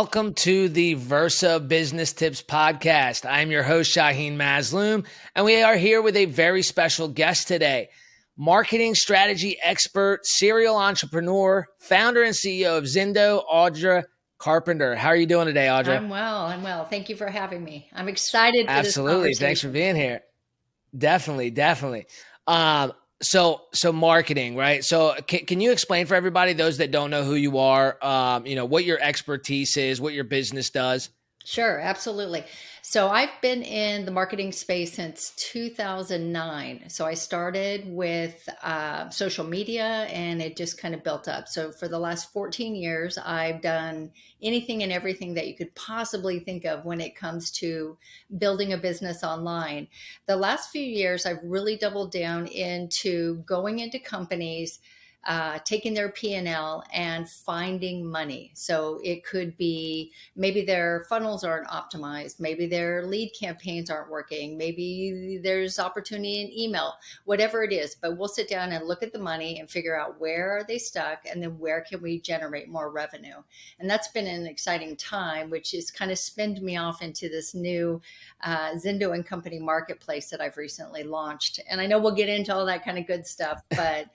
Welcome to the Versa Business Tips Podcast. I'm your host, Shaheen Mazloom, and we are here with a very special guest today. Marketing strategy expert, serial entrepreneur, founder and CEO of Zendo, Audra Carpenter. How are you doing today, Audra? I'm well. Thank you for having me. I'm excited for this Absolutely. conversation. Thanks for being here. Definitely. So marketing, right? So can you explain for everybody, those that don't know who you are, what your expertise is, what your business does? Sure, absolutely. So I've been in the marketing space since 2009. So I started with social media and it just kind of built up. So for the last 14 years, I've done anything and everything that you could possibly think of when it comes to building a business online. The last few years, I've really doubled down into going into companies, taking their P&L and finding money. So it could be maybe their funnels aren't optimized, maybe their lead campaigns aren't working, maybe there's opportunity in email, whatever it is. But we'll sit down and look at the money and figure out where are they stuck and then where can we generate more revenue. And that's been an exciting time, which is kind of spinned me off into this new Zendo and Company marketplace that I've recently launched. And I know we'll get into all that kind of good stuff, but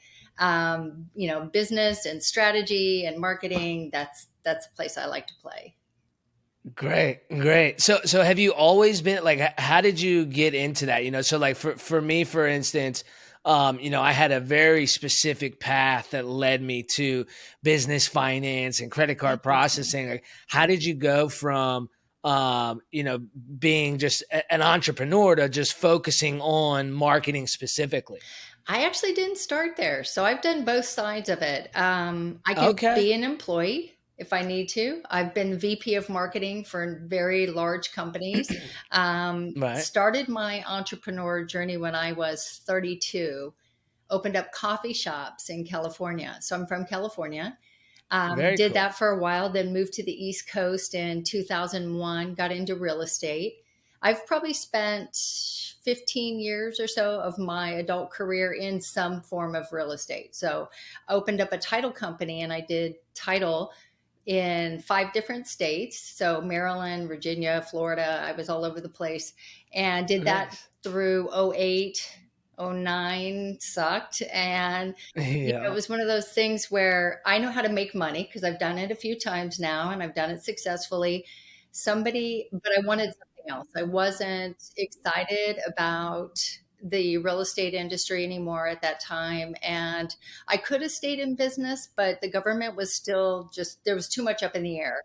business and strategy and marketing, that's a place I like to play. Great. So have you always been like, how did you get into that? So like for me, for instance, I had a very specific path that led me to business finance and credit card processing. Like, how did you go from, being just an entrepreneur to just focusing on marketing specifically? I actually didn't start there. So I've done both sides of it. I can Okay. be an employee if I need to. I've been VP of marketing for very large companies. Right. Started my entrepreneur journey when I was 32, opened up coffee shops in California. So I'm from California. Very Did cool. that for a while, then moved to the East Coast in 2001, got into real estate. I've probably spent 15 years or so of my adult career in some form of real estate. So I opened up a title company and I did title in 5 different states. So Maryland, Virginia, Florida, I was all over the place and did that through 08, 09 sucked. And it Yeah. was one of those things where I know how to make money because I've done it a few times now and I've done it successfully. But I wanted something else. I wasn't excited about the real estate industry anymore at that time. And I could have stayed in business, but the government was still there was too much up in the air.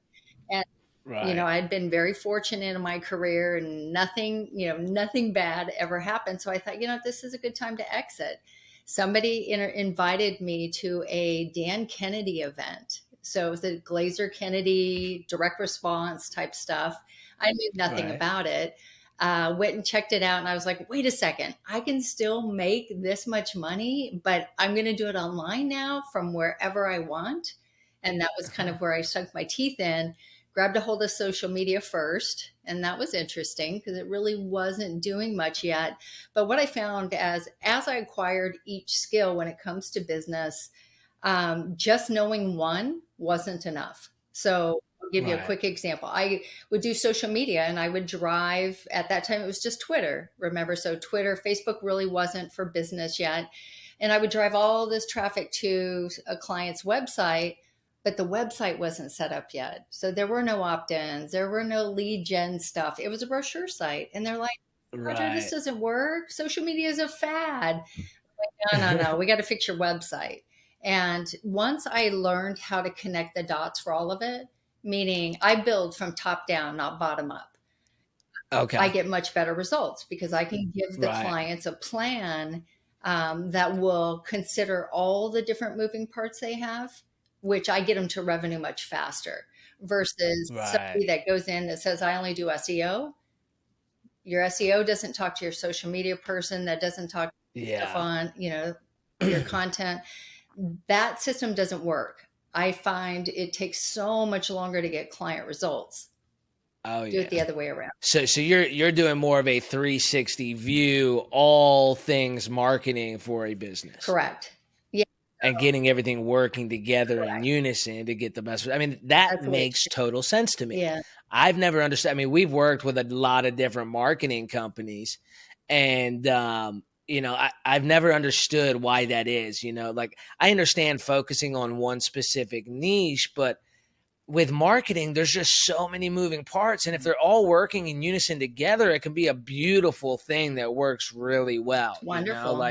And Right. I'd been very fortunate in my career and nothing bad ever happened. So I thought, this is a good time to exit. Somebody invited me to a Dan Kennedy event. So it was a Glazer Kennedy direct response type stuff. I knew nothing Right. about it. Went and checked it out and I was like, wait a second, I can still make this much money, but I'm going to do it online now from wherever I want. And that was kind of where I sunk my teeth in, grabbed a hold of social media first. And that was interesting because it really wasn't doing much yet. But what I found as I acquired each skill when it comes to business, just knowing one wasn't enough. So I'll give you a Right. quick example. I would do social media and I would drive, at that time it was just Twitter, remember? So Twitter, Facebook really wasn't for business yet. And I would drive all this traffic to a client's website, but the website wasn't set up yet. So there were no opt-ins, there were no lead gen stuff. It was a brochure site. And they're like, Roger, this Right. doesn't work. Social media is a fad. No. We got to fix your website. And once I learned how to connect the dots for all of it, meaning I build from top down, not bottom up, I Okay. get much better results because I can give the Right. clients a plan that will consider all the different moving parts they have, which I get them to revenue much faster versus Right. somebody that goes in that says, I only do SEO. Your SEO doesn't talk to your social media person, that doesn't talk to stuff Yeah. on, your content. That system doesn't work. I find it takes so much longer to get client results. Oh Do it yeah. the other way around. So you're doing more of a 360 view, all things marketing for a business. Correct. Yeah. and getting everything working together in Correct. unison to get the best. I mean, that That's the way it makes should. total sense to me. Yeah, I've never understood. I mean, we've worked with a lot of different marketing companies, and I've never understood why that is. Like I understand focusing on one specific niche, but with marketing, there's just so many moving parts. And if they're all working in unison together, it can be a beautiful thing that works really well. it's wonderful.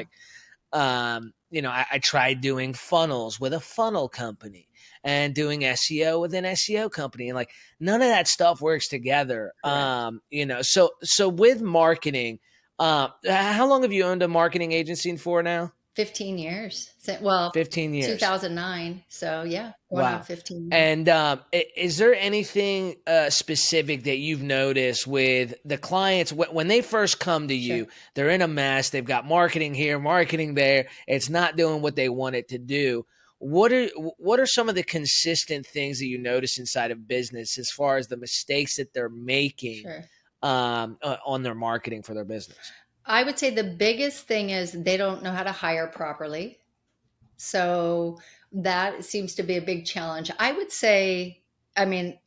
I tried doing funnels with a funnel company and doing SEO with an SEO company. And like none of that stuff works together. Correct. So with marketing, how long have you owned a marketing agency for now? 15 years. Well, 15 years. 2009. So yeah, going on Wow. 15 years. And is there anything specific that you've noticed with the clients when they first come to Sure. you? They're in a mess. They've got marketing here, marketing there. It's not doing what they want it to do. What are some of the consistent things that you notice inside of business as far as the mistakes that they're making Sure. on their marketing for their business? I would say the biggest thing is they don't know how to hire properly. So that seems to be a big challenge. I would say, I mean,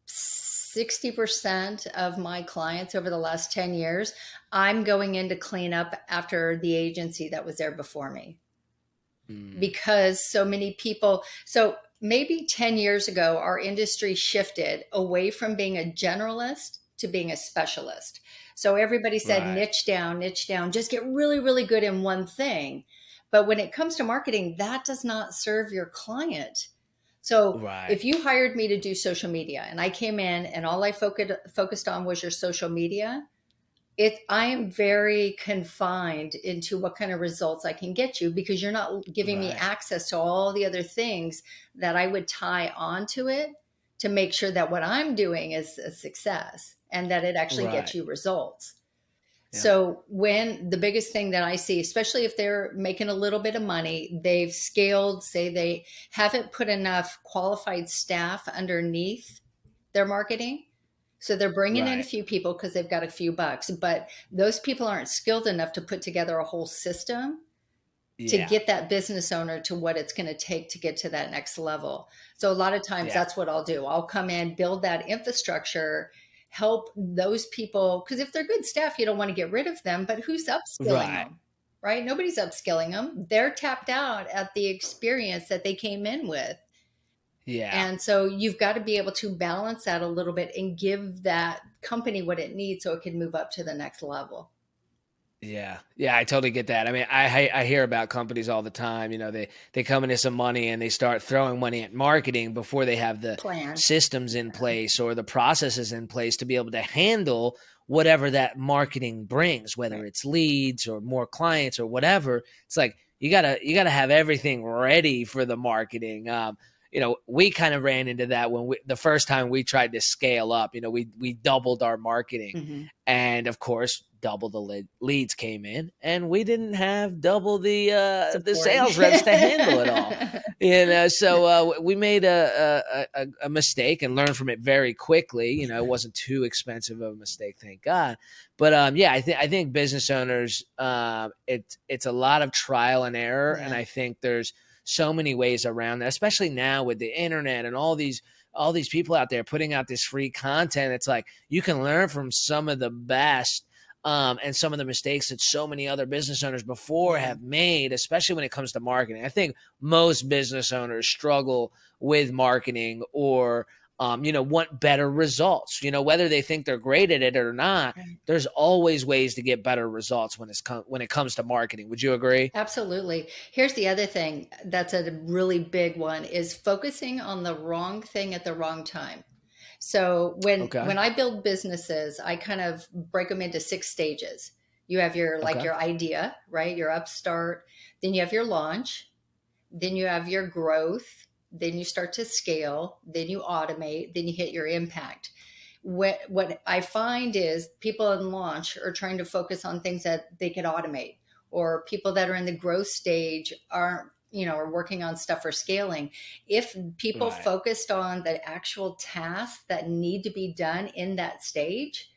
60% of my clients over the last 10 years, I'm going in to clean up after the agency that was there before me Mm, because so many people. So maybe 10 years ago, our industry shifted away from being a generalist to being a specialist. So everybody said right, niche down, just get really, really good in one thing. But when it comes to marketing, that does not serve your client. So right, if you hired me to do social media and I came in and all I focused on was your social media, I am very confined into what kind of results I can get you because you're not giving me right, access to all the other things that I would tie onto it to make sure that what I'm doing is a success and that it actually gets right. you results. Yeah, So when the biggest thing that I see, especially if they're making a little bit of money, they've scaled, say they haven't put enough qualified staff underneath their marketing. So they're bringing in a right. few people because they've got a few bucks, but those people aren't skilled enough to put together a whole system to Yeah, get that business owner to what it's going to take to get to that next level. So a lot of times yeah. that's what I'll do. I'll come in, build that infrastructure, help those people because if they're good staff, you don't want to get rid of them, but who's upskilling Right. them? Right? Nobody's upskilling them. They're tapped out at the experience that they came in with. Yeah. And so you've got to be able to balance that a little bit and give that company what it needs so it can move up to the next level. Yeah. Yeah, I totally get that. I mean, I hear about companies all the time, they come into some money and they start throwing money at marketing before they have the Plan. systems in place or the processes in place to be able to handle whatever that marketing brings, whether Right. it's leads or more clients or whatever. It's like you got to have everything ready for the marketing. We kind of ran into that when the first time we tried to scale up, we doubled our marketing, Hmm. and of course double the leads came in, and we didn't have double the Support. sales reps to handle it all. So we made a mistake and learned from it very quickly. It wasn't too expensive of a mistake, thank God. But yeah, I think business owners, it's a lot of trial and error, and Yeah. I think there's so many ways around that, especially now with the internet and all these people out there putting out this free content. It's like you can learn from some of the best, and some of the mistakes that so many other business owners before Yeah. have made, especially when it comes to marketing. I think most business owners struggle with marketing or, want better results. Whether they think they're great at it or not, Right. there's always ways to get better results when it comes to marketing. Would you agree? Absolutely. Here's the other thing that's a really big one is focusing on the wrong thing at the wrong time. So when Okay. I build businesses, I kind of break them into 6 stages. You have your like Okay. your idea, right? Your upstart, then you have your launch, then you have your growth, then you start to scale, then you automate, then you hit your impact. What I find is people in launch are trying to focus on things that they could automate, or people that are in the growth stage aren't, are working on stuff for scaling. If people Right. focused on the actual tasks that need to be done in that stage,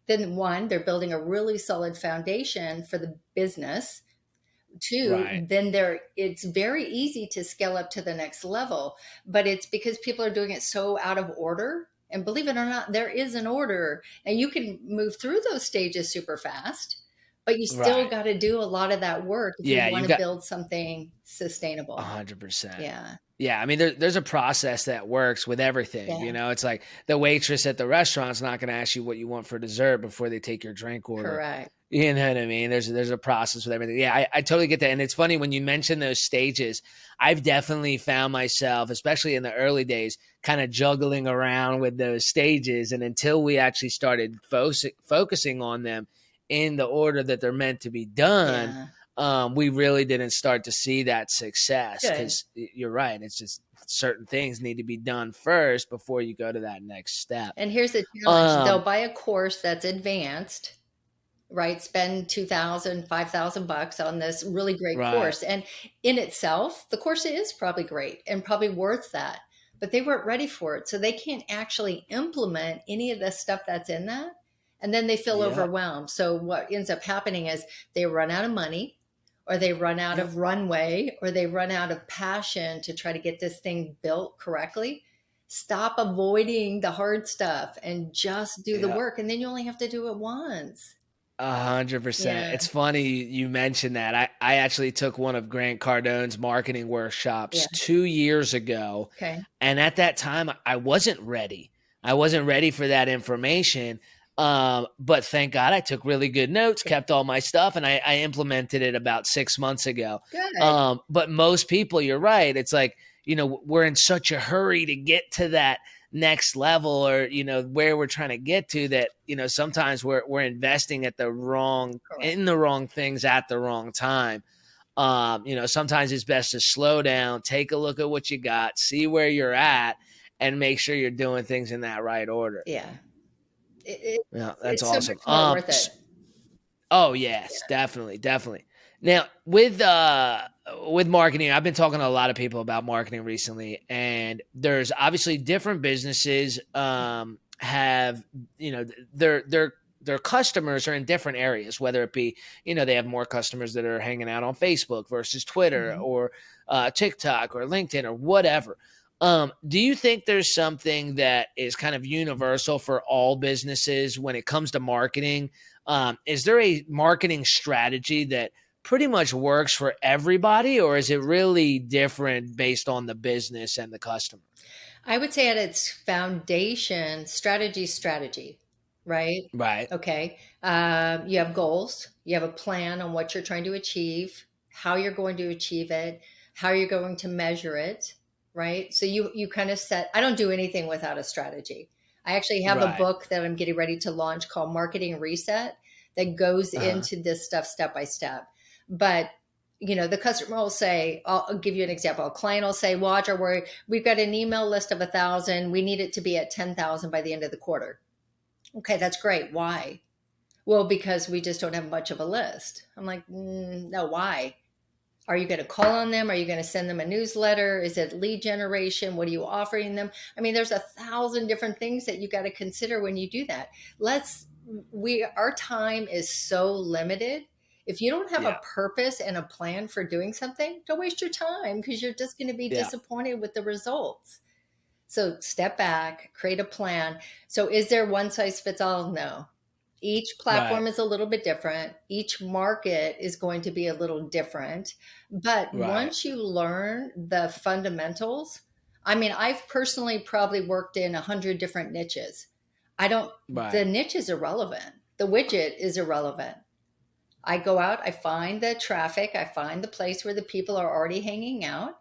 then one, they're building a really solid foundation for the business. too, Right. then it's very easy to scale up to the next level. But it's because people are doing it so out of order. And believe it or not, there is an order, and you can move through those stages super fast, but you still Right. got to do a lot of that work if you Yeah, want you to got build something sustainable. 100%. Yeah. Yeah, I mean, there's a process that works with everything. Yeah. It's like the waitress at the restaurant's not going to ask you what you want for dessert before they take your drink order. Correct. You know what I mean? There's a process with everything. Yeah, I totally get that. And it's funny when you mention those stages. I've definitely found myself, especially in the early days, kind of juggling around with those stages. And until we actually started focusing on them in the order that they're meant to be done, Yeah. we really didn't start to see that success Good. because you're right. It's just certain things need to be done first before you go to that next step. And here's the challenge. They'll Um, buy a course that's advanced, right? Spend 2,000, 5,000 bucks on this really great right. course. And in itself, the course is probably great and probably worth that, but they weren't ready for it. So they can't actually implement any of the stuff that's in that. And then they feel Yep. overwhelmed. So what ends up happening is they run out of money, or they run out Yep. of runway, or they run out of passion to try to get this thing built correctly. Stop avoiding the hard stuff and just do the Yep. work. And then you only have to do it once. 100%. Yeah. It's funny you mentioned that. I actually took one of Grant Cardone's marketing Yeah. workshops 2 years ago. Okay. And at that time, I wasn't ready. I wasn't ready for that information. But thank God I took really good notes, Yeah. kept all my stuff, and I implemented it about 6 months ago. Good. But most people, you're right. It's like, we're in such a hurry to get to that next level or where we're trying to get to that sometimes we're investing Correct. in the wrong things at the wrong time. Sometimes it's best to slow down, take a look at what you got, see where you're at, and make sure you're doing things in that right order. Yeah. It, Yeah, it's that's it's so much awesome. more worth it. Oh yes, definitely, definitely. Now with marketing, I've been talking to a lot of people about marketing recently, and there's obviously different businesses have their customers are in different areas, whether it be they have more customers that are hanging out on Facebook versus Twitter Mhm. or TikTok or LinkedIn or whatever. Do you think there's something that is kind of universal for all businesses when it comes to marketing? Is there a marketing strategy that pretty much works for everybody, or is it really different based on the business and the customer? I would say at its foundation, strategy, right? Right, Okay. You have goals, you have a plan on what you're trying to achieve, how you're going to achieve it, how you're going to measure it, right? So you kind of set, I don't do anything without a strategy. I actually have a right, book that I'm getting ready to launch called Marketing Reset that goes uh-huh, into this stuff step by step. But the customer will say, I'll give you an example. A client will say, well, Audra, we've got an email list of 1,000. We need it to be at 10,000 by the end of the quarter. Okay, that's great. Why? Well, because we just don't have much of a list. I'm like, no, why? Are you going to call on them? Are you going to send them a newsletter? Is it lead generation? What are you offering them? I mean, there's 1,000 different things that you got to consider when you do that. Our time is so limited. If you don't have a yeah, purpose and a plan for doing something, don't waste your time because you're just going to be yeah, disappointed with the results. So step back, create a plan. So is there one size fits all? No. Each right, platform is a little bit different. Each market is going to be a little different. But right, once you learn the fundamentals, I mean, I've personally probably worked in 100 different niches. I don't, the right, niche is irrelevant. The widget is irrelevant. I go out, I find the traffic, I find the place where the people are already hanging out.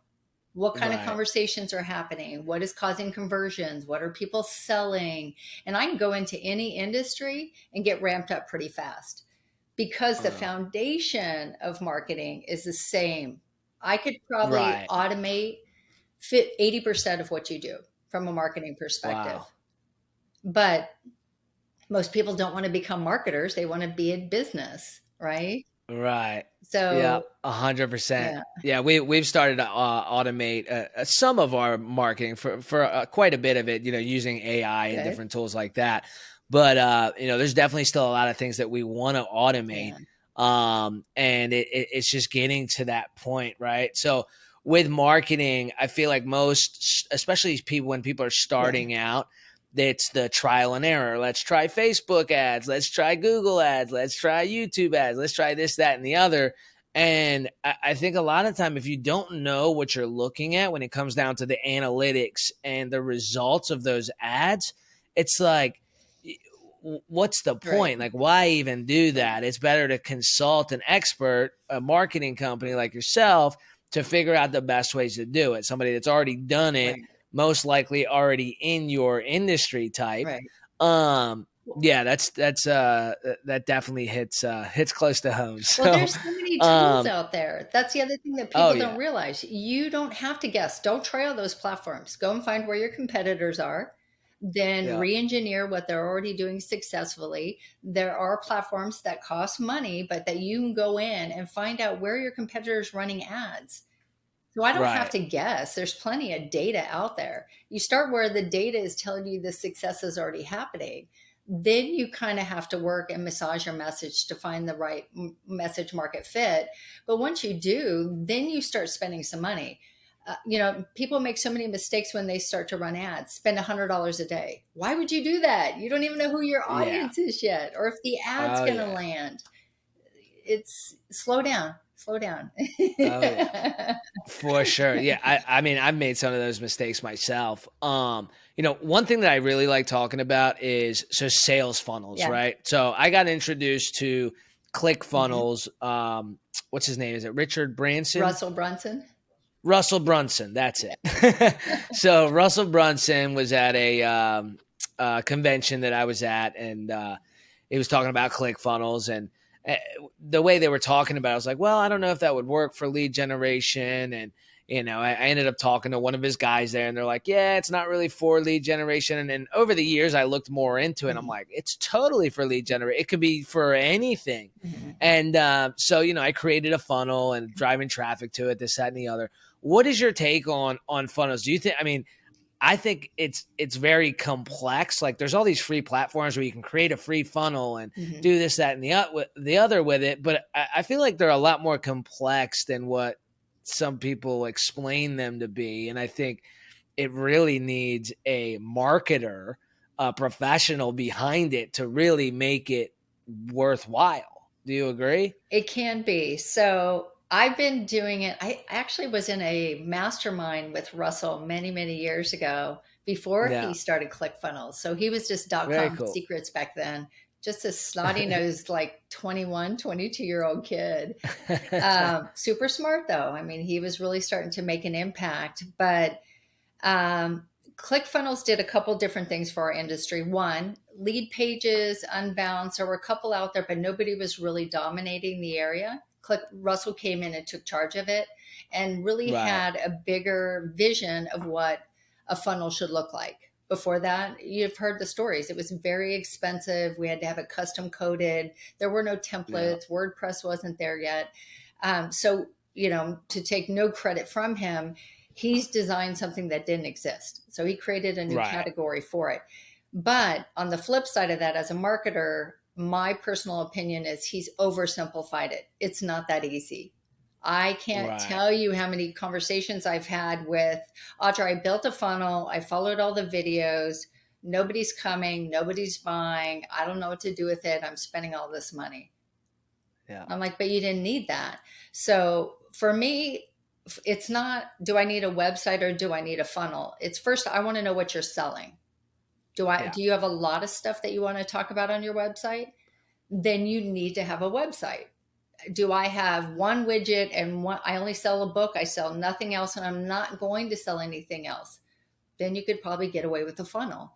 What kind of right, conversations are happening? What is causing conversions? What are people selling? And I can go into any industry and get ramped up pretty fast because the uh, foundation of marketing is the same. I could probably right. automate fit 80% of what you do from a marketing perspective. Wow. But most people don't want to become marketers, they want to be in business, right? Right. Yeah, So, 100%. yeah, Yeah, we've started to automate some of our marketing for quite a bit of it, using AI and good. different tools like that. But there's definitely still a lot of things that we want to automate. Yeah. And it's just getting to that point, right? So with marketing, I feel like most, especially people when people are Yeah, starting out, it's the trial and error. Let's try Facebook ads. Let's try Google ads. Let's try YouTube ads. Let's try this, that, and the other. And I think a lot of time, if you don't know what you're looking at when it comes down to the analytics and the results of those ads, it's like, what's the right, point? Like, why even do right, that? It's better to consult an expert, a marketing company like yourself, to figure out the best ways to do it. Somebody that's already done it, right, most likely already in your industry type. right. Um, Well, yeah, that definitely hits close to home. well, So, there's so many tools um, out there. That's the other thing that oh people don't yeah, realize. You don't have to guess. Don't try all those platforms. Go and find where your competitors are, then yeah, re-engineer what they're already doing successfully. There are platforms that cost money, but that you can go in and find out where your competitors running ads. So I don't have right, to guess. There's plenty of data out there. You start where the data is telling you the success is already happening. Then you kind of have to work and massage your message to find the right message market fit. But once you do, then you start spending some money. People make so many mistakes when they start to run ads. Spend $100 a day. Why would you do that? You don't even know who your yeah, audience is yet, or if the ad's oh going to yeah, land. It's slow down, slow down. oh yeah. For sure. Yeah. I mean, I've made some of those mistakes myself. One thing that I really like talking about is so sales funnels, Yeah. right? So I got introduced to Click Mhm. Funnels. What's his name? Is it Richard Branson? Russell Brunson. Russell Brunson, that's it. So Russell Brunson was at a convention that I was at, and he was talking about ClickFunnels, and uh, the way they were talking about it, I was like, well, I don't know if that would work for lead generation. And I ended up talking to one of his guys there, and they're like, yeah, it's not really for lead generation. And then over the years, I looked more into it, and I'm Mhm. like, it's totally for lead generation. It could be for anything. Mhm. And so I created a funnel and driving traffic to it, this, that, and the other. What is your take on funnels? Do you think? I mean, I think it's very complex. Like, there's all these free platforms where you can create a free funnel and Mhm. do this, that, and the other with it. But I feel like they're a lot more complex than what some people explain them to be. And I think it really needs a marketer, a professional behind it to really make it worthwhile. Do you agree? It can be. So I've been doing it. I actually was in a mastermind with Russell many, many years ago before he Yeah. started ClickFunnels. So he was just dot Very com cool. secrets back then, just a snotty nosed, like 21, 22-year-old kid. Super smart though. I mean, he was really starting to make an impact, but Um, ClickFunnels did a couple different things for our industry. One, lead pages, unbound. There were a couple out there, but nobody was really dominating the area. Russell came in and took charge of it and really Right. had a bigger vision of what a funnel should look like. Before that, you've heard the stories. It was very expensive. We had to have it custom coded. There were no Yeah. templates. WordPress wasn't there yet. To take no credit from him, he's designed something that didn't exist. So he created a new Right. category for it. But on the flip side of that, as a marketer, my personal opinion is he's oversimplified it. It's not that easy. I can't Right. tell you how many conversations I've had with Audra. I built a funnel, I followed all the videos. Nobody's coming, nobody's buying. I don't know what to do with it. I'm spending all this money. Yeah. I'm like, but you didn't need that. So for me, it's not, do I need a website or do I need a funnel? It's first, I want to know what you're selling. Yeah. Do you have a lot of stuff that you want to talk about on your website? Then you need to have a website. Do I have one widget and I only sell a book, I sell nothing else, and I'm not going to sell anything else? Then you could probably get away with a funnel.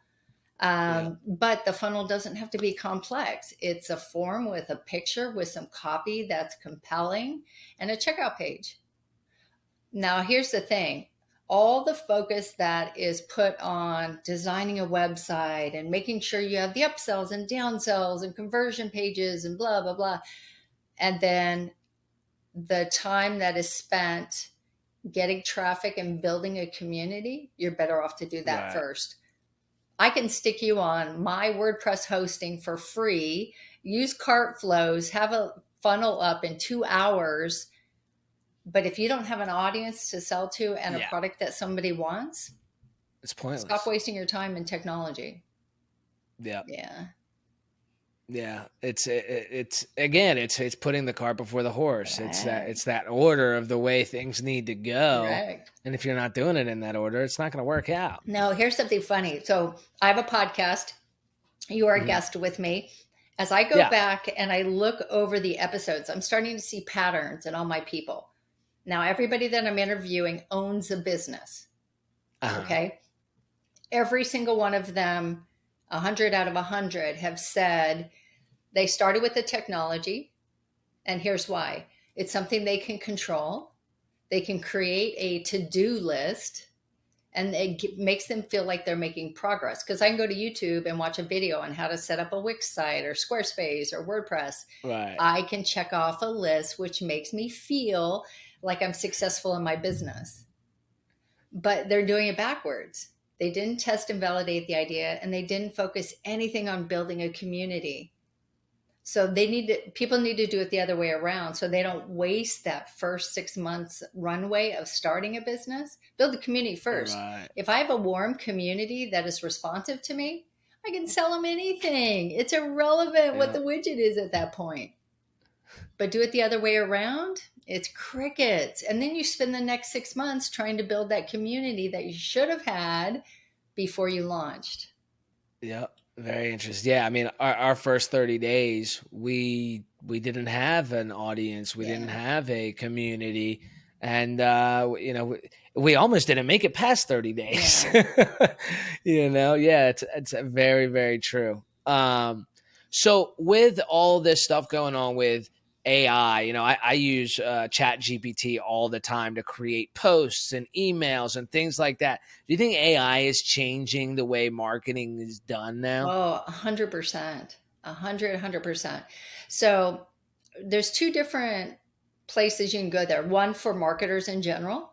Yeah. But the funnel doesn't have to be complex. It's a form with a picture with some copy that's compelling and a checkout page. Now, here's the thing, all the focus that is put on designing a website and making sure you have the upsells and downsells and conversion pages and blah, blah, blah. And then the time that is spent getting traffic and building a community, you're better off to do that Right. first. I can stick you on my WordPress hosting for free, use cart flows, have a funnel up in 2 hours. But if you don't have an audience to sell to and a Yeah. product that somebody wants, It's stop pointless. wasting your time in technology. Yeah. Yeah. Yeah, it's again, it's putting the cart before the horse. Correct. It's that order of the way things need to go, Correct. and if you're not doing it in that order, it's not going to work out. Now, here's something funny. So I have a podcast. You are a Mhm. guest with me. As I go Yeah. back and I look over the episodes, I'm starting to see patterns in all my people. Now, everybody that I'm interviewing owns a business. Uh huh. Okay. Every single one of them, 100 out of 100, have said they started with the technology. And here's why: it's something they can control. They can create a to do list, and it makes them feel like they're making progress. Because I can go to YouTube and watch a video on how to set up a Wix site or Squarespace or WordPress. Right. I can check off a list, which makes me feel like I'm successful in my business. But they're doing it backwards. They didn't test and validate the idea, and they didn't focus anything on building a community. So people need to do it the other way around, so they don't waste that first 6 months runway of starting a business. Build the community first. Right. If I have a warm community that is responsive to me, I can sell them anything. It's irrelevant what Yeah. the widget is at that point. But do it the other way around, it's crickets. And then you spend the next 6 months trying to build that community that you should have had before you launched. Yep. Very interesting. Yeah, I mean, our first 30 days, we didn't have an audience, we didn't Yeah. have a community, and we almost didn't make it past 30 days. Yeah. Yeah, it's very, very true. So with all this stuff going on with AI, I use Chat GPT all the time to create posts and emails and things like that. Do you think AI is changing the way marketing is done now? Oh, 100%. 100%. So there's two different places you can go there. One for marketers in general,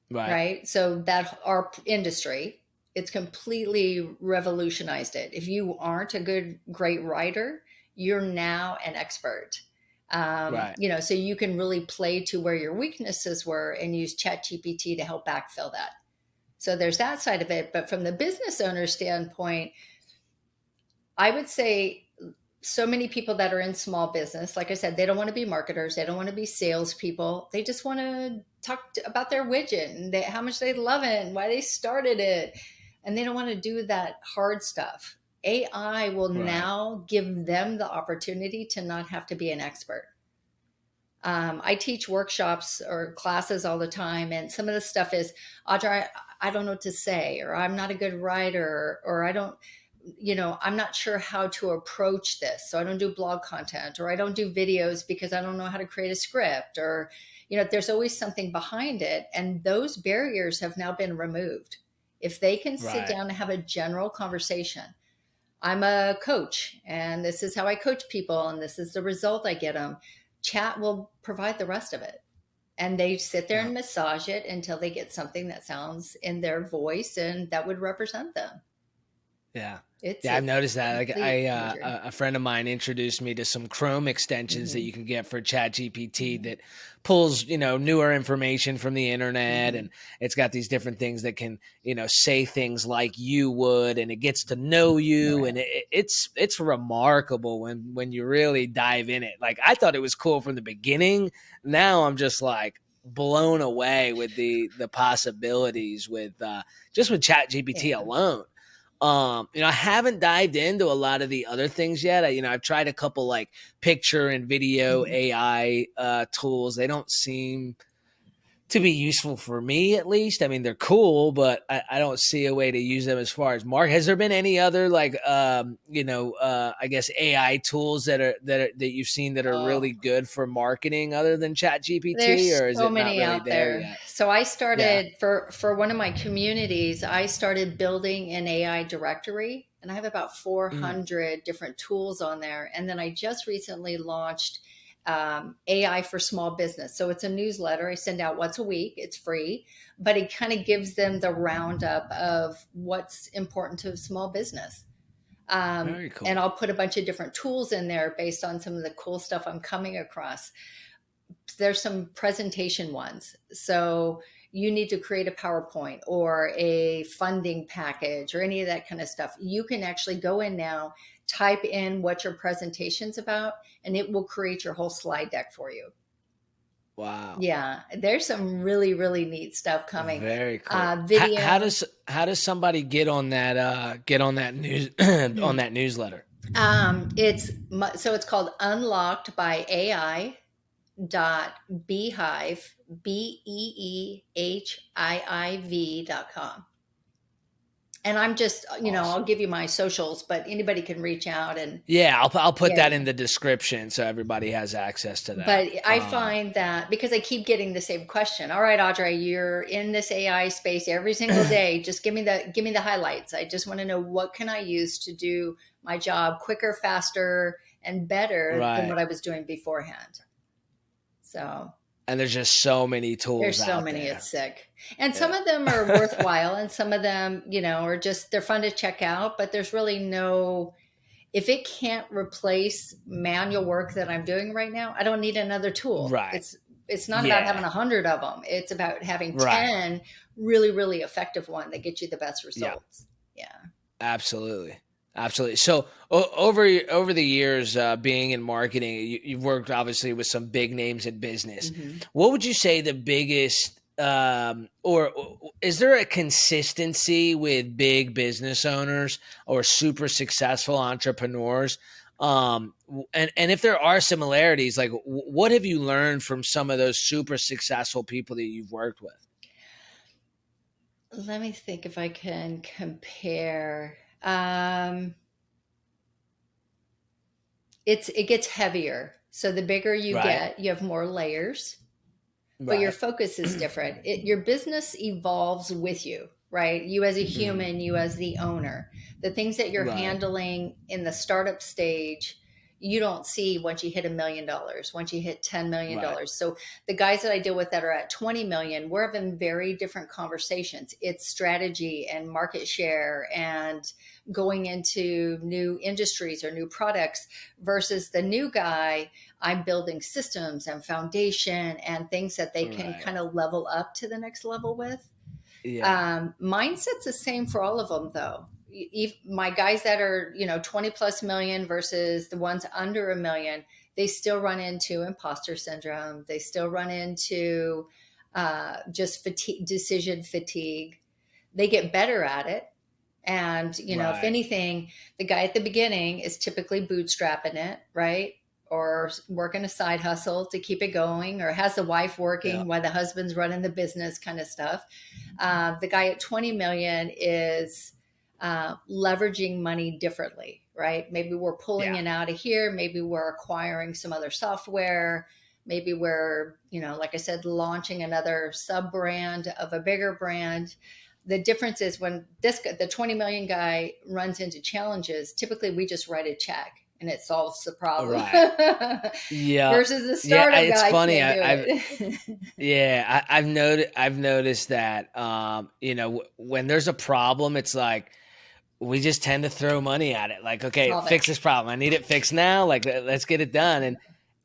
Right. right? So that our industry, it's completely revolutionized it. If you aren't a great writer, you're now an expert. Right. So you can really play to where your weaknesses were and use ChatGPT to help backfill that. So there's that side of it. But from the business owner standpoint, I would say so many people that are in small business, like I said, they don't want to be marketers. They don't want to be salespeople. They just want to talk about their widget and how much they love it and why they started it. And they don't want to do that hard stuff. AI will Right. now give them the opportunity to not have to be an expert. I teach workshops or classes all the time, and some of the stuff is, Audra, I don't know what to say, or I'm not a good writer, or I don't, I'm not sure how to approach this. So I don't do blog content, or I don't do videos because I don't know how to create a script, or, there's always something behind it. And those barriers have now been removed. If they can sit Right. down and have a general conversation, I'm a coach and this is how I coach people and this is the result I get them. Chat will provide the rest of it. And they sit there Yeah. and massage it until they get something that sounds in their voice and that would represent them. Yeah. It's Yeah, I've a noticed that. Like complete I changer. a friend of mine introduced me to some Chrome extensions that Mm-hmm. you can get for ChatGPT Mm-hmm. that pulls, newer information from the internet, Mm-hmm. and it's got these different things that can, say things like you would, and it gets to know you, and Right. it's remarkable when you really dive in it. Like I thought it was cool from the beginning. Now I'm just like blown away with the possibilities with just with ChatGPT Yeah. alone. I haven't dived into a lot of the other things yet. I've tried a couple like picture and video Mm-hmm. AI tools. They don't seem to be useful for me, at least. I mean, they're cool, but I don't see a way to use them as far as Mark. Has there been any other like, I guess AI tools that you've seen that are Oh, really good for marketing other than Chat GPT, there's or is so it not many really out there there. yet? So I Yeah. started for one of my communities, I started building an AI directory and I have about Mm, 400 different tools on there. And then I just recently launched AI for small business. So it's a newsletter I send out once a week. It's free, but it kind of gives them the roundup of what's important to a small business. Very And cool. I'll put a bunch of different tools in there based on some of the cool stuff I'm coming across. There's some presentation ones. So you need to create a PowerPoint or a funding package or any of that kind of stuff. You can actually go in now, type in what your presentation's about, and it will create your whole slide deck for you. Wow. Yeah, there's some really, really neat stuff coming. Very cool. Video. How does somebody get on that news on that newsletter? So it's called Unlocked by AI dot beehive beehiiv.com. And I'm just, I'll Awesome. give you my socials, but anybody can reach out and Yeah, I'll put yeah. that in the description so everybody has access to that. But I find that because I keep getting the same question. All right, Audra, you're in this AI space every single day. Just give me the highlights. I just want to know what can I use to do my job quicker, faster, and better than Right. what I was doing beforehand. So And there's just so many tools there's so out many, there. it's sick. And some of them are Yeah. worthwhile, and some of them, are just they're fun to check out, but there's really no if it can't replace manual work that I'm doing right now, I don't need another tool. Right. It's not about having Yeah. 100 of them. It's about having Right. 10 really, really effective one that get you the best Yeah. results. Yeah. Absolutely. Absolutely. So over the years, being in marketing, you've worked obviously with some big names in business. Hmm. What would you say the biggest, or is there a consistency with big business owners or super successful entrepreneurs? And if there are similarities, like what have you learned from some of those super successful people that you've worked with? Let me think if I can compare. It gets heavier. So the bigger you Right. get, you have more layers, but your Right. focus is different. Your business evolves with you, right? You as a Mhm. human, you as the owner. The things that you're Right. handling in the startup stage, you don't see once you hit $1 million, once you hit $10 million. Right. So the guys that I deal with that are at 20 million, we're having very different conversations. It's strategy and market share and going into new industries or new products versus the new guy. I'm building systems and foundation and things that they can Right. kind of level up to the next level with. Yeah. Mindset's the same for all of them, though. If my guys that are 20 plus million versus the ones under a million, they still run into imposter syndrome. They still run into just fatigue, decision fatigue. They get better at it. And, if Right. anything, the guy at the beginning is typically bootstrapping it, right? Or working a side hustle to keep it going, or has the wife Yeah. working while the husband's running the business kind of stuff. The guy at 20 million is leveraging money differently, right? Maybe we're pulling Yeah. it out of here. Maybe we're acquiring some other software. Maybe we're, like I said, launching another sub brand of a bigger brand. The difference is when the 20 million guy runs into challenges, typically we just write a check and it solves the problem. Right. Yeah. Versus the Yeah. startup It's guy funny. can't do I've it. yeah. I've noticed that. When there's a problem, it's like we just tend to throw money at it. Like, okay, Solve it. fix this problem. I need it fixed now. Like, let's get it done. And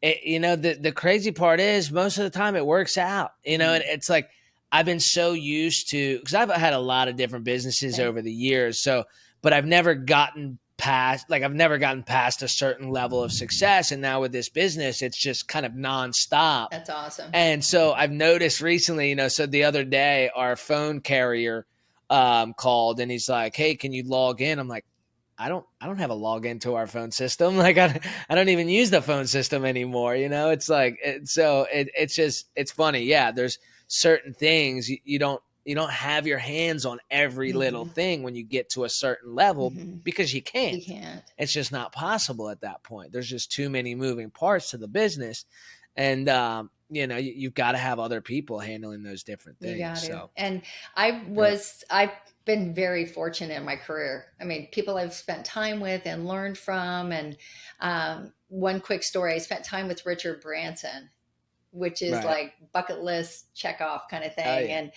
the crazy part is most of the time it works out. And Mhm. it's like I've been so used to because I've had a lot of different businesses Okay. over the years. So, but I've never gotten past a certain level of success. And now with this business, it's just kind of nonstop. That's awesome. And so I've noticed recently, so the other day our phone carrier called and he's like, "Hey, can you log in?" I'm like, I don't have a login to our phone system. Like I don't even use the phone system anymore. It's like it's funny. Yeah, there's certain things you don't have your hands on every little Hmm. thing when you get to a certain level Hmm. because you can't. You can't. It's just not possible at that point. There's just too many moving parts to the business, and you've got to have other people handling those different You things. got to. So And yeah, I've been very fortunate in my career. I mean, people I've spent time with and learned from. And one quick story, I spent time with Richard Branson which is Right. like bucket list check off kind of Oh thing. yeah. And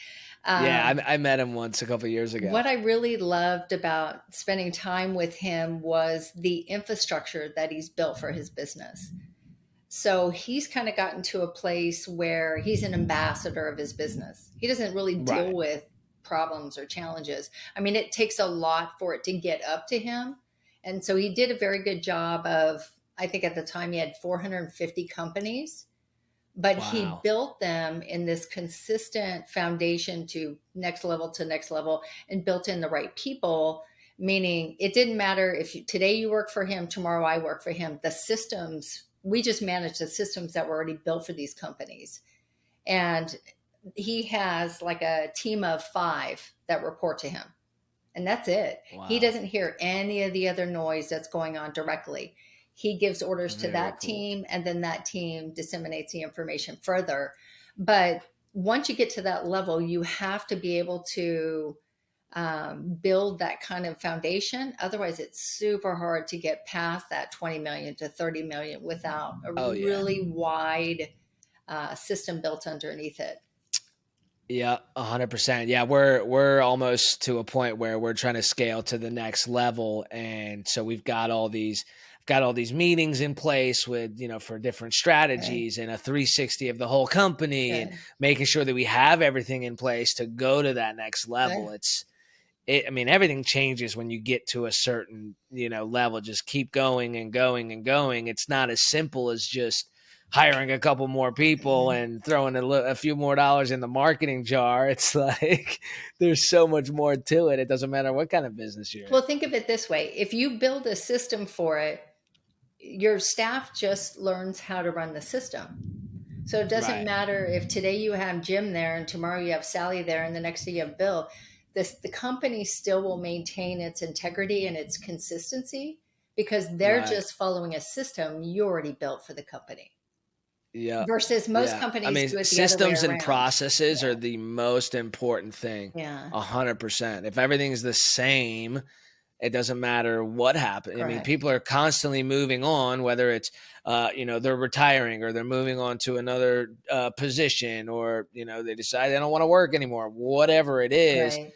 Yeah, um, I met him once a couple years ago. what I really loved about spending time with him was the infrastructure that he's built for his business. So he's kind of gotten to a place where he's an ambassador of his business. He doesn't really deal Right. with problems or challenges. I mean, it takes a lot for it to get up to him. And so he did a very good job of, I think at the time he had 450 companies, but he Wow. built them in this consistent foundation to next level and built in the right people, meaning it didn't matter if today you work for him, tomorrow I work for him. The systems, we just managed the systems that were already built for these companies. And he has like a team of 5 that report to him, and that's it. He Wow. doesn't hear any of the other noise that's going on directly. He gives orders to Very that cool. team, and then that team disseminates the information further. But once you get to that level, you have to be able to build that kind of foundation. Otherwise, it's super hard to get past that 20 million to 30 million without a Oh yeah. really wide system built underneath it. Yeah, 100%. Yeah, we're almost to a point where we're trying to scale to the next level, and so got all these meetings in place with, for different Okay, strategies and a 360 of the whole company, and good, making sure that we have everything in place to go to that next good. level. I mean, everything changes when you get to a certain, level. Just keep going and going and going. It's not as simple as just hiring a couple more people Mhm. and throwing a few more dollars in the marketing jar. It's like there's so much more to it. It doesn't matter what kind of business you're in. Well, think of it this way: if you build a system for it, your staff just learns how to run the system. So it doesn't Right. matter if today you have Jim there and tomorrow you have Sally there and the next day you have Bill. The company still will maintain its integrity and its consistency because they're Right. just following a system you already built for the company. Yeah. Versus most Yeah. I companies mean, do it the other way systems and around. processes are Yeah. the most important thing. Yeah. 100%. If everything's the same, it doesn't matter what happened. I mean, Correct. people are constantly moving on, whether it's, they're retiring or they're moving on to another position, or, they decide they don't want to work anymore, whatever it is. Right.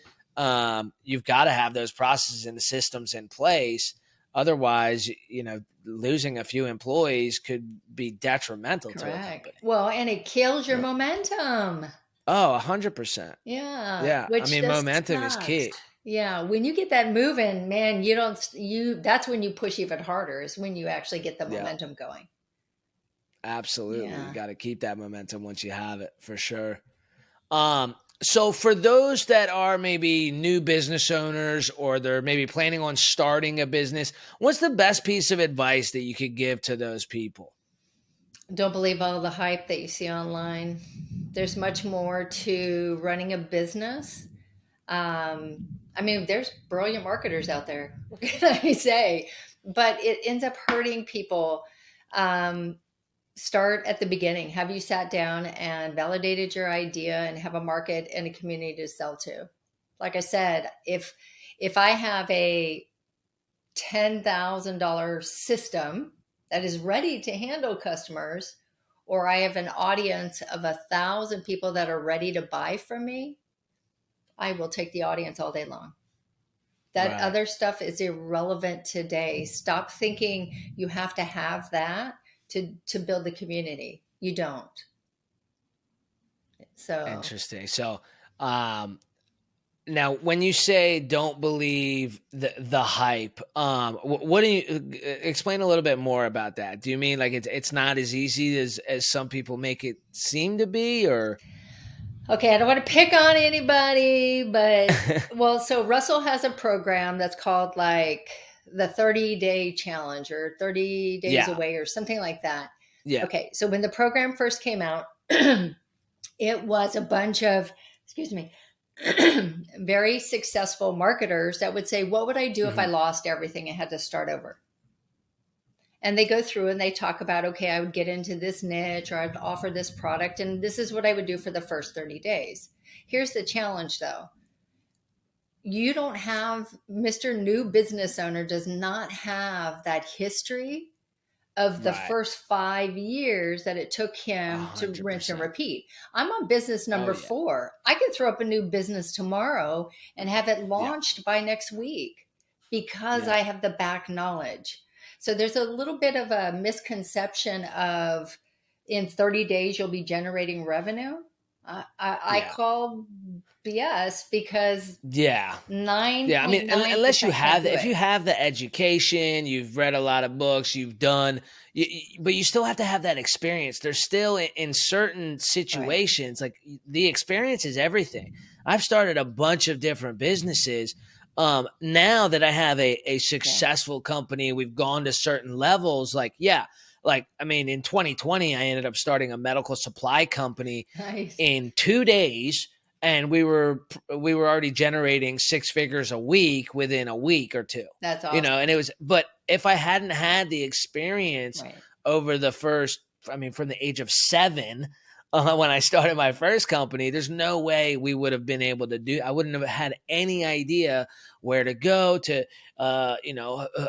You've got to have those processes and the systems in place. Otherwise, losing a few employees could be detrimental to a Correct. company. Well, and it kills your Yeah. momentum. Oh, 100%. Yeah, Yeah. I which mean, just momentum is sucks. key. Yeah, when you get that moving, man, you don't you that's when you push even harder is when you actually get the Yeah. momentum going. Absolutely. You Yeah. got to keep that momentum once you have it, for sure. So for those that are maybe new business owners, or they're maybe planning on starting a business, what's the best piece of advice that you could give to those people? Don't believe all the hype that you see online. There's much more to running a business. I mean, there's brilliant marketers out there. What can I say? But it ends up hurting people. Um, Start at the beginning. Have you sat down and validated your idea and have a market and a community to sell to? Like I said, if I have a $10,000 system that is ready to handle customers, or I have an audience of 1,000 people that are ready to buy from me, I will take the audience all day long. That Right. other stuff is irrelevant today. Stop thinking you have to have that to build the community. You don't. So, Interesting. So, um, now when you say don't believe the hype, what do you explain a little bit more about that? Do you mean like it's not as easy as some people make it seem to be, or? okay, I don't want to pick on anybody, but well, so Russell has a program that's called like the 30-day challenge or 30 days Yeah. away or something like that. Yeah. Okay, so when the program first came out, it was a bunch of, excuse me, very successful marketers that would say, what would I do if I Mhm. lost everything and had to start over? And they go through and they talk about, okay, I would get into this niche or I'd offer this product, and this is what I would do for the first 30 days. Here's the challenge though. You don't have, Mr. New Business Owner does not have that history of the Right. first 5 years that it took A him to hundred rinse and percent. repeat. I'm on business Oh number yeah. 4. I can throw up a new business tomorrow and have it Yeah. launched by next week because Yeah. I have the back knowledge. So there's a little bit of a misconception of in 30 days you'll be generating revenue. I Yeah. call BS because Yeah. Yeah, I mean, unless you 9.9% can't have do if it. you have the education, you've read a lot of books, you've done, but you still have to have that experience. There's still in certain Right. situations, like the experience is everything. I've started a bunch of different businesses. Now that I have a Yeah. successful company, we've gone to certain levels. Like, yeah, like I mean, in 2020, I ended up starting a medical supply company Nice. in 2 days, and we were already generating six figures a week within a week or two, That's and awesome. it was, but if I hadn't had the experience Right. over the first, I mean, from the age of 7, when I started my first company, there's no way we would have been able to do, I wouldn't have had any idea where to go to,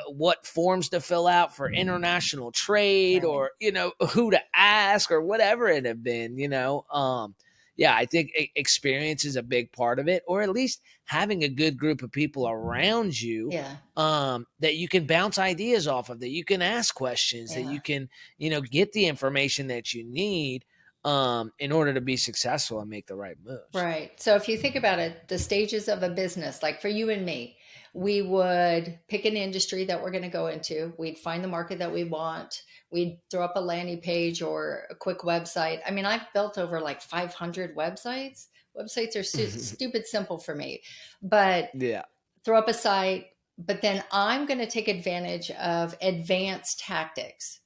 what forms to fill out for international trade, Right. or, who to ask or whatever it had been, yeah, I think experience is a big part of it, or at least having a good group of people around you, Yeah. that you can bounce ideas off of, that you can ask questions, that Yeah. you can, get the information that you need, in order to be successful and make the right moves. Right. So if you think about it, the stages of a business, like for you and me, we would pick an industry that we're going to go into. We'd find the market that we want. We'd throw up a landing page or a quick website. I mean, I've built over like 500 websites. Websites are stupid simple for me, but Yeah. throw up a site, but then I'm going to take advantage of advanced tactics.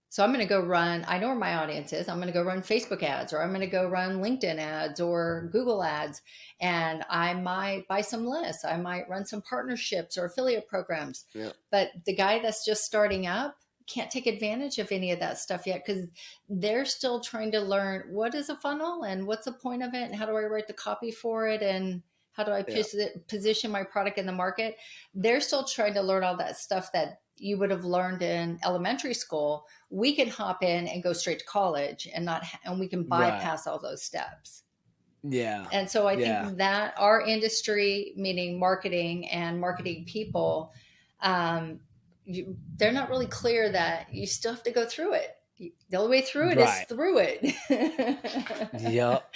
So I'm going to go run, I know where my audience is. I'm going to go run Facebook ads, or I'm going to go run LinkedIn ads or Google ads. And I might buy some lists. I might run some partnerships or affiliate programs. Yeah. But the guy that's just starting up can't take advantage of any of that stuff yet because they're still trying to learn what is a funnel and what's the point of it and how do I write the copy for it and how do I Yeah. position my product in the market? They're still trying to learn all that stuff that you would have learned in elementary school. We can hop in and go straight to college and not, and we can Right. bypass all those steps. Yeah. And so I Yeah. think that our industry, meaning marketing and marketing people, they're not really clear that you still have to go through it. The only way through it is Right. through it. Yep.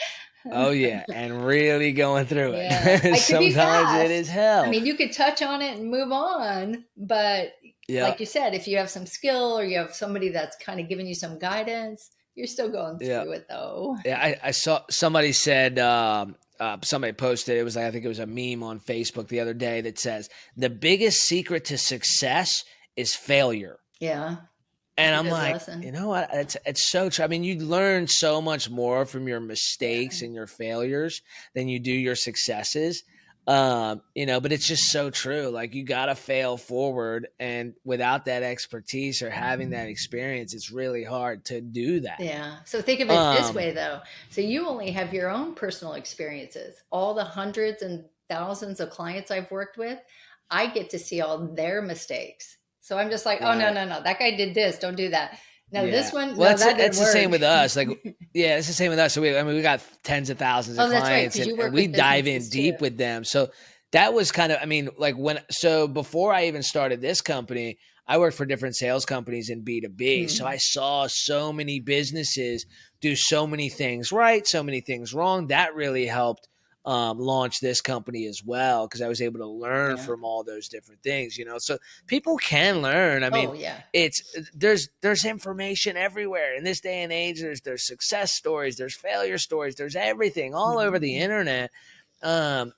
Oh yeah. And really going through Yeah, it. it could be Sometimes it is fast. I hell. mean, you could touch on it and move on, but like Yep. you said, if you have some skill or you have somebody that's kind of giving you some guidance, you're still going Yeah. through it though. Yeah, I saw somebody said, somebody posted, it was like, I think it was a meme on Facebook the other day that says the biggest secret to success is failure. Yeah, And that's a I'm good like, you lesson. know what? It's so true. I mean, you learn so much more from your Yeah, mistakes and your failures than you do your successes. But it's just so true. Like, you got to fail forward, and without that expertise or having that experience, it's really hard to do that. yeah. So think of it this Um, way though. So you only have your own personal experiences. All the hundreds and thousands of clients I've worked with, I get to see all their mistakes. So I'm just like, oh no, right. no, no, that guy did this. Don't do that. No, this Yeah. one, Well, no, that's that that's didn't the same work. with us. Like, yeah, it's the same with us. So we got tens of thousands of Oh, that's right, clients, because and, you and work we with dive in businesses too. deep with them. So that was kind of, I mean, like so before I even started this company, I worked for different sales companies in B2B. So Mm, I saw so many businesses do so many things right, so many things wrong. That really helped launch this company as well, because I was able to learn yeah. from all those different things. So people can learn. I mean, Oh, yeah. it's there's information everywhere in this day and age. There's success stories, there's failure stories, there's everything all over the Mhm. internet. I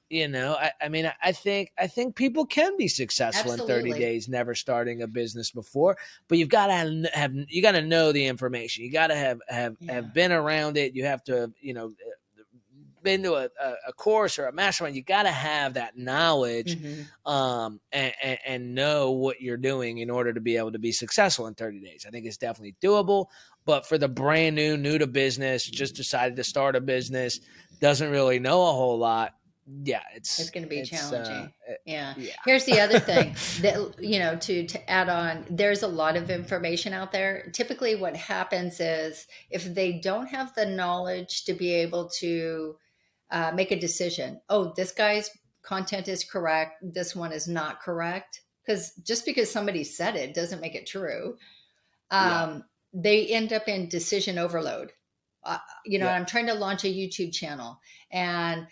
mean, I think people can be successful in 30 Absolutely. days never starting a business before, but you've got to you got to know the information, you got to have Yeah. been around it, you have to have, been to a course or a mastermind. You got to have that knowledge, Hmm. and know what you're doing in order to be able to be successful in 30 days. I think it's definitely doable. But for the brand new to business, just decided to start a business, doesn't really know a whole lot, yeah, It's going to be it's challenging. Yeah. yeah. Here's the other thing that, to add on, there's a lot of information out there. Typically, what happens is if they don't have the knowledge to be able to make a decision, oh, this guy's content is correct, this one is not correct. Because just because somebody said it doesn't make it true. Yeah. They end up in decision overload. Yep. I'm trying to launch a YouTube channel, and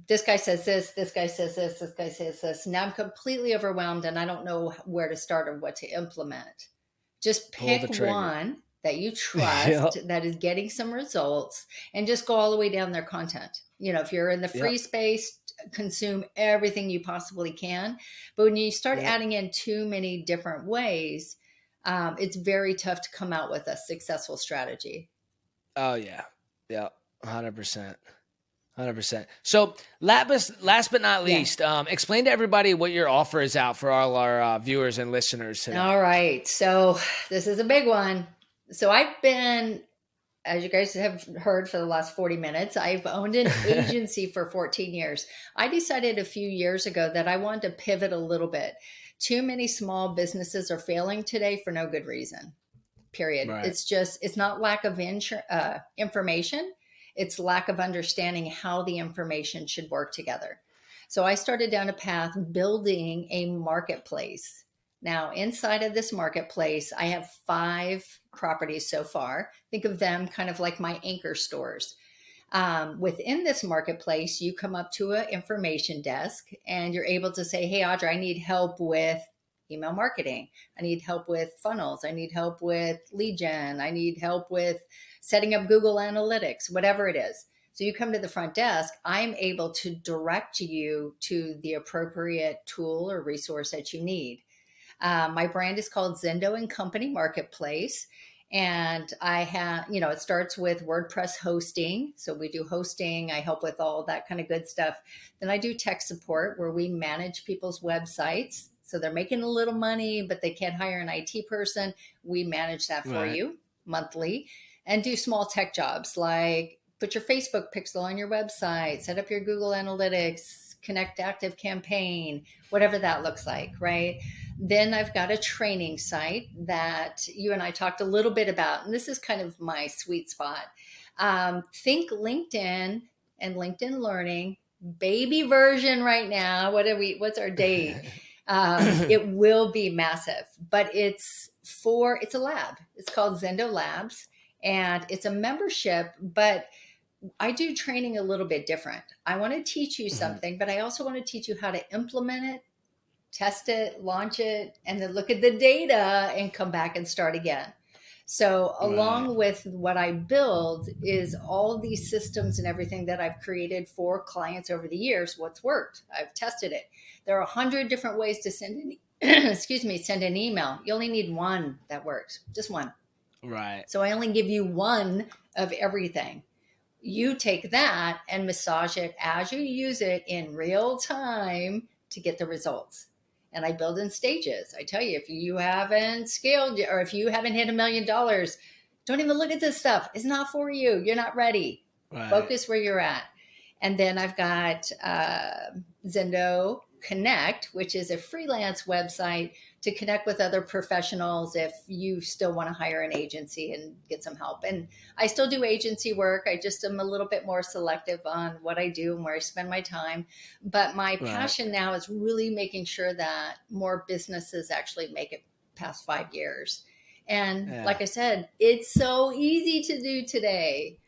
this guy says this guy says this guy says this. Now I'm completely overwhelmed and I don't know where to start or what to implement. Just Pull pick the trigger. one that you Yep. trust that is getting some results and just go all the way down their content. If you're in the Yep. free space, consume everything you possibly can. But when you start Yep. adding in too many different ways, it's very tough to come out with a successful strategy. Oh yeah. Yep. 100%. 100%. So last but not Yeah. least, explain to everybody what your offer is out for all our viewers and listeners today. All right. So this is a big one. So I've been, as you guys have heard for the last 40 minutes, I've owned an agency for 14 years. I decided a few years ago that I wanted to pivot a little bit. Too many small businesses are failing today for no good reason. Period. Right. It's not lack of information. It's lack of understanding how the information should work together. So I started down a path building a marketplace. Now, inside of this marketplace, I have 5 properties so far. Think of them kind of like my anchor stores. Within this marketplace, you come up to an information desk and you're able to say, hey, Audra, I need help with email marketing. I need help with funnels. I need help with lead gen. I need help with setting up Google Analytics, whatever it is. So you come to the front desk, I'm able to direct you to the appropriate tool or resource that you need. My brand is called Zendo and Company Marketplace. And I have, it starts with WordPress hosting. So we do hosting. I help with all that kind of good stuff. Then I do tech support where we manage people's websites. So they're making a little money, but they can't hire an IT person. We manage that for Right. you monthly and do small tech jobs like put your Facebook pixel on your website, set up your Google Analytics, connect active campaign, whatever that looks like, right? Then I've got a training site that you and I talked a little bit about, and this is kind of my sweet spot. Think LinkedIn and LinkedIn Learning, baby version right now. What's our date? It will be massive, but it's a lab. It's called Zendo Labs, and it's a membership, but I do training a little bit different. I want to teach you Mhm. something, but I also want to teach you how to implement it, test it, launch it, and then look at the data and come back and start again. So, Right. along with what I build is all these systems and everything that I've created for clients over the years. What's worked? I've tested it. There are 100 different ways to send an send an email. You only need one that works, just one. Right. So I only give you one of everything. You take that and massage it as you use it in real time to get the results. And I build in stages. I tell you, if you haven't scaled or if you haven't hit $1 million, don't even look at this stuff. It's not for you. You're not ready. Right. Focus where you're at. And then I've got Zendo Connect, which is a freelance website to connect with other professionals if you still want to hire an agency and get some help. And I still do agency work. I just am a little bit more selective on what I do and where I spend my time. But my Right. passion now is really making sure that more businesses actually make it past 5 years. And Yeah. like I said, it's so easy to do today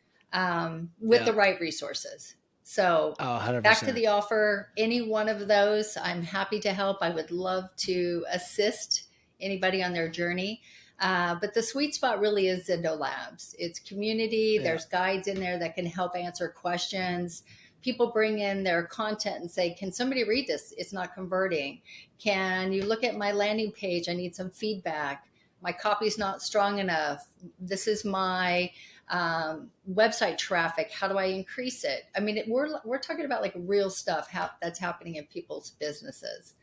with the Yep. right resources. So Oh, back to 100%. the offer, any one of those, I'm happy to help. I would love to assist anybody on their journey. But the sweet spot really is Zendo Labs. It's community. Yeah. There's guides in there that can help answer questions. People bring in their content and say, can somebody read this? It's not converting. Can you look at my landing page? I need some feedback. My copy's not strong enough. This is my website traffic. How do I increase it? I mean, we're talking about like real stuff that's happening in people's businesses.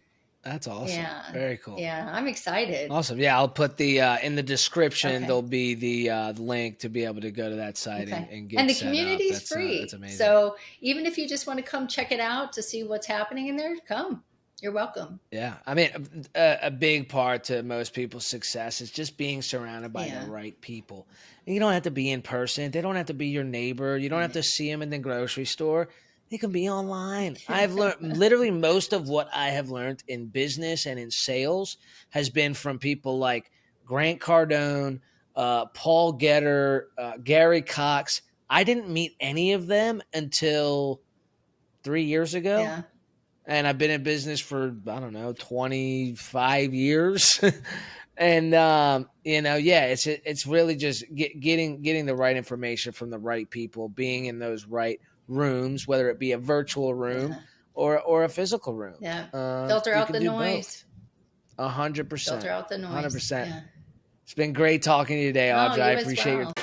That's awesome. Yeah. Very cool. Yeah. I'm excited. Awesome. Yeah, I'll put the in the description. Okay. There'll be the link to be able to go to that site Okay. and And get the set up. community is That's free. amazing. So even if you just want to come check it out to see what's happening in there, come. You're welcome. Yeah, I mean, a big part to most people's success is just being surrounded by the Yeah. right people. And you don't have to be in person. They don't have to be your neighbor. You don't have to see them in the grocery store. They can be online. I've learned literally most of what I have learned in business and in sales has been from people like Grant Cardone, Paul Getter, Gary Cox. I didn't meet any of them until 3 years ago, Yeah. and I've been in business for, I don't know, 25 years. And yeah, it's really just getting the right information from the right people, being in those right rooms, whether it be a virtual room Yeah. or a physical room. Yeah. Filter You out can the do noise. both. a hundred Filter percent, out the hundred noise. percent. Yeah. It's been great talking to you today, Oh, Audra. I you as appreciate your well.